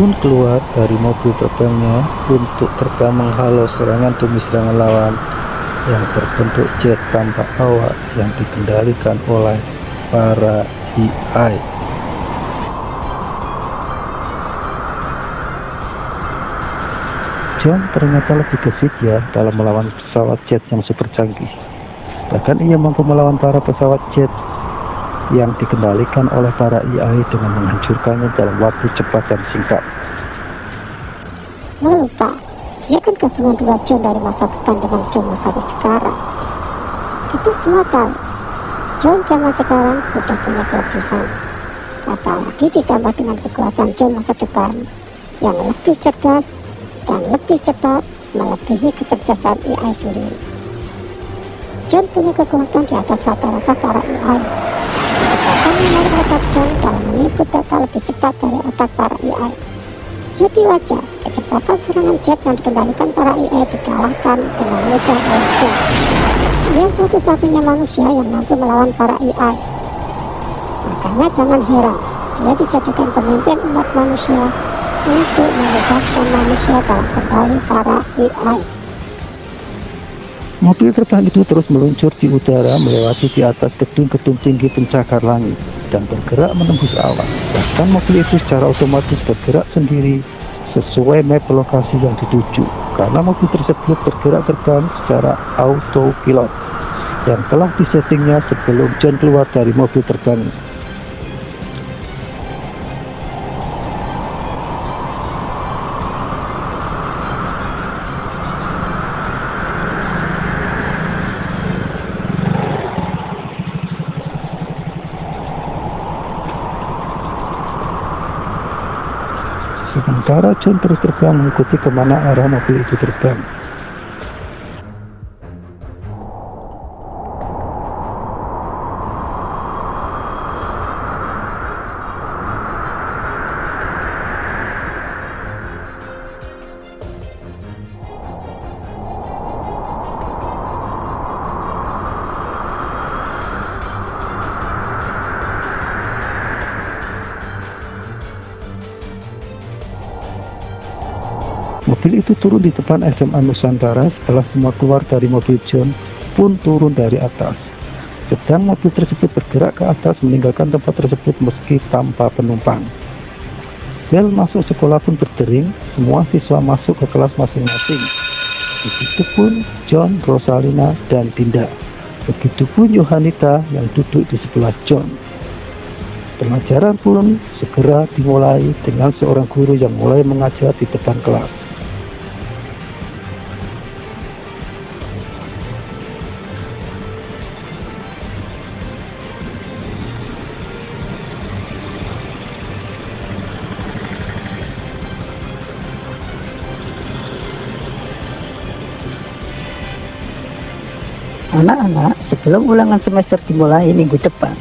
pun keluar dari mobil terbangnya untuk terbang menghalau serangan demi serangan lawan yang berbentuk jet tanpa awak yang dikendalikan oleh para AI. John ternyata lebih gesit ya dalam melawan pesawat jet yang super canggih. Bahkan ia mampu melawan para pesawat jet yang dikendalikan oleh para AI dengan menghancurkannya dalam waktu cepat dan singkat. Lupa, dia kan gabungan dua John dari masa depan dengan John masa sekarang. Kita semua tahu, John zaman sekarang sudah punya kelebihan. Apalagi ditambah dengan kekuatan John masa depan yang lebih cerdas dan lebih cepat melebihi kecerdasan AI sendiri. John punya kekuatan di atas rata-rata para AI. Kecepatan memori otak John dalam mengikut data lebih cepat dari otak para AI. Jadi wajar kecepatan serangan jet yang dikendalikan para AI dikalahkan dengan mudah oleh John. Dia satu-satunya manusia yang mampu melawan para AI. Makanya jangan heran dia dijadikan pemimpin umat manusia untuk membebaskan manusia dalam kendali para AI. Mobil terbang itu terus meluncur di udara melewati di atas gedung-gedung tinggi pencakar langit dan bergerak menembus awan. Bahkan mobil itu secara otomatis bergerak sendiri sesuai map lokasi yang dituju, karena mobil tersebut bergerak terbang secara autopilot yang telah disettingnya sebelum John keluar dari mobil terbang. Sementara John terus terbang mengikuti kemana arah mobil itu terbang. Mobil itu turun di depan SMA Nusantara. Setelah semua keluar dari mobil, John pun turun dari atas. Sedang mobil tersebut bergerak ke atas meninggalkan tempat tersebut meski tanpa penumpang. Bel masuk sekolah pun berdering, semua siswa masuk ke kelas masing-masing. Begitupun John, Rosalina, dan Dinda. Begitupun Yohanita yang duduk di sebelah John. Pelajaran pun segera dimulai dengan seorang guru yang mulai mengajar di depan kelas. Anak-anak, sebelum ulangan semester dimulai minggu depan,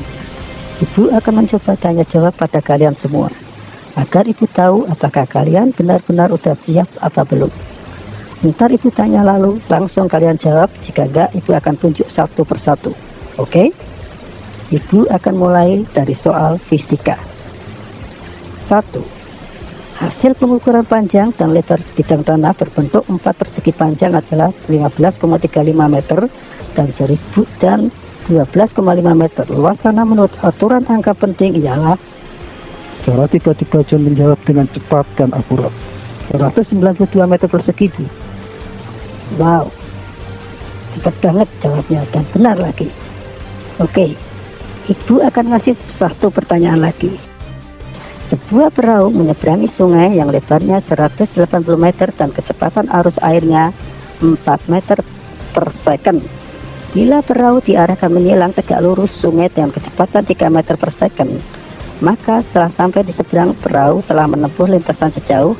Ibu akan mencoba tanya jawab pada kalian semua, agar Ibu tahu apakah kalian benar-benar udah siap atau belum. Ntar Ibu tanya lalu langsung kalian jawab, jika enggak Ibu akan tunjuk satu persatu. Oke? Ibu akan mulai dari soal fisika. 1. Hasil pengukuran panjang dan lebar sebidang tanah berbentuk 4 persegi panjang adalah 15,35 meter dan 12,5 meter. Luas tanah menurut aturan angka penting ialah. Secara tiba-tiba John menjawab dengan cepat dan akurat. 192 meter persegi, Bu. Wow, cepat banget jawabnya dan benar lagi. Oke, Ibu akan ngasih satu pertanyaan lagi. Sebuah perahu menyeberangi sungai yang lebarnya 180 meter dan kecepatan arus airnya 4 meter per second. Bila perahu diarahkan menyilang tegak lurus sungai dengan kecepatan 3 meter per second, maka setelah sampai di seberang, perahu telah menempuh lintasan sejauh.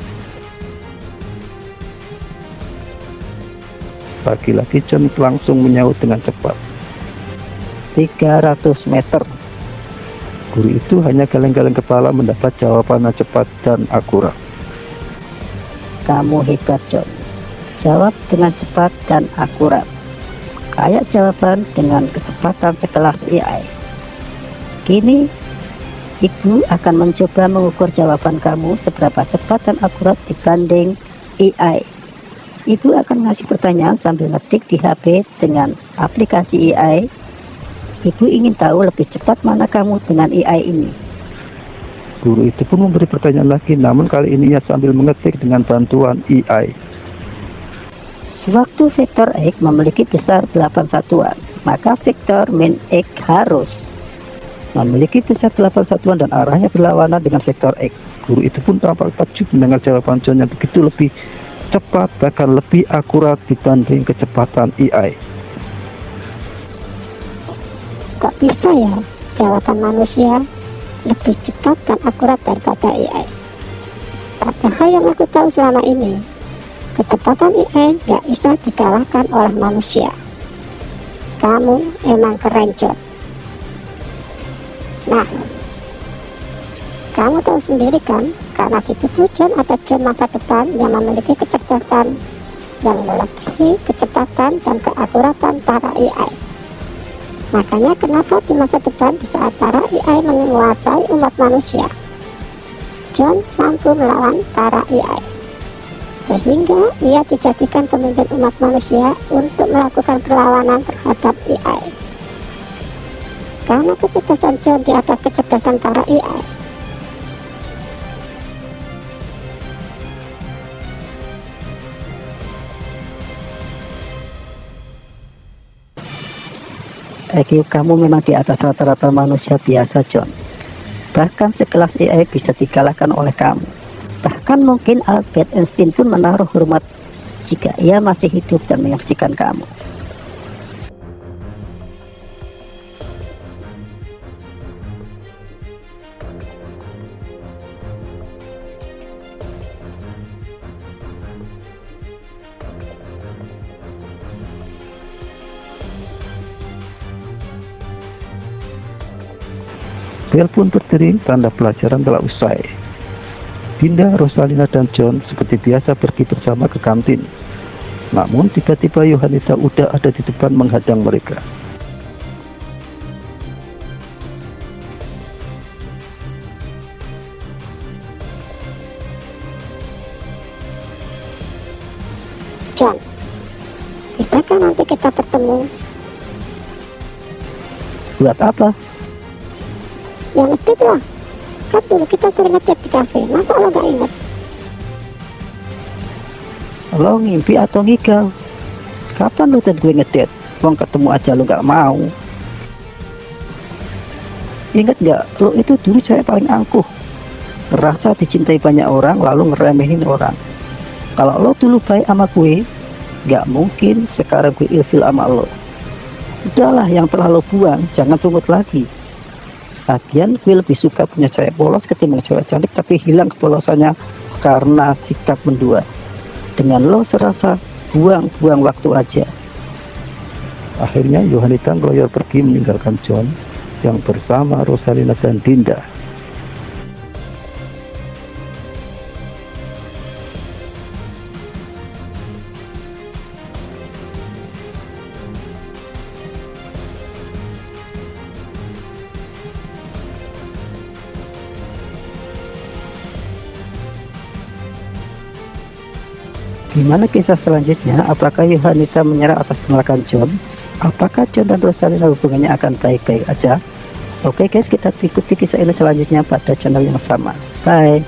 Lagi-lagi John langsung menyaut dengan cepat. 300 meter. Guru itu hanya geleng-geleng kepala mendapat jawabannya cepat dan akurat. Kamu hebat, John. Jawab dengan cepat dan akurat. Kayak jawaban dengan kecepatan sekelas AI. Kini Ibu akan mencoba mengukur jawaban kamu seberapa cepat dan akurat dibanding AI. Ibu akan ngasih pertanyaan sambil ngetik di HP dengan aplikasi AI. Ibu ingin tahu lebih cepat mana kamu dengan AI ini. Guru itu pun memberi pertanyaan lagi, namun kali ini ia sambil mengetik dengan bantuan AI. Sewaktu vektor X memiliki besar 8 satuan, maka vektor min X harus memiliki besar 8 satuan dan arahnya berlawanan dengan vektor X. Guru itu pun tampak takjub mendengar jawaban John yang begitu lebih cepat, bahkan lebih akurat dibanding kecepatan AI. Kok bisa ya jawaban manusia lebih cepat dan akurat daripada AI? Padahal yang aku tahu selama ini, kecepatan AI nggak bisa dikalahkan oleh manusia. Kamu emang keren, John. Nah, kamu tahu sendiri kan, karena si cucu John atau John masa depan yang memiliki kecerdasan yang melebihi kecepatan dan keakuratan para AI. Makanya kenapa di masa depan di saat para AI menguasai umat manusia, John mampu melawan para AI, sehingga ia dijadikan pemimpin umat manusia untuk melakukan perlawanan terhadap AI. Karena kecerdasan John di atas kecerdasan para AI. IQ kamu memang di atas rata-rata manusia biasa, John. Bahkan sekelas AI bisa dikalahkan oleh kamu. Bahkan mungkin Albert Einstein pun menaruh hormat jika ia masih hidup dan menyaksikan kamu. Bel pun berdering, tanda pelajaran telah usai. Dinda, Rosalina, dan John seperti biasa pergi bersama ke kantin. Namun tiba-tiba Yohanita udah ada di depan menghadang mereka. John, bisakah nanti kita bertemu? Buat apa? Ya mesti lah, kan dulu kita sering ngechat di kafe, masa lo gak inget? Lo ngimpi atau ngigau? Kapan lo dan gue ngedate? Wong ketemu aja lo gak mau. Ingat gak, lo itu dulu cewek paling angkuh, ngerasa dicintai banyak orang lalu ngeremehin orang. Kalau lo dulu baik sama gue, gak mungkin sekarang gue ilfil sama lo. Udahlah, yang telah lo buang jangan pungut lagi. Lagian gue lebih suka punya cewek polos ketimbang cewek cantik tapi hilang kepolosannya karena sikap mendua. Dengan lo serasa buang-buang waktu aja. Akhirnya Yohanita ngeloyor pergi meninggalkan John yang bersama Rosalina dan Dinda. Gimana kisah selanjutnya? Apakah Yohanita menyerah atas penolakan John? Apakah John dan Rosalina hubungannya akan baik-baik aja? Oke guys, kita ikuti kisah ini selanjutnya pada channel yang sama. Bye.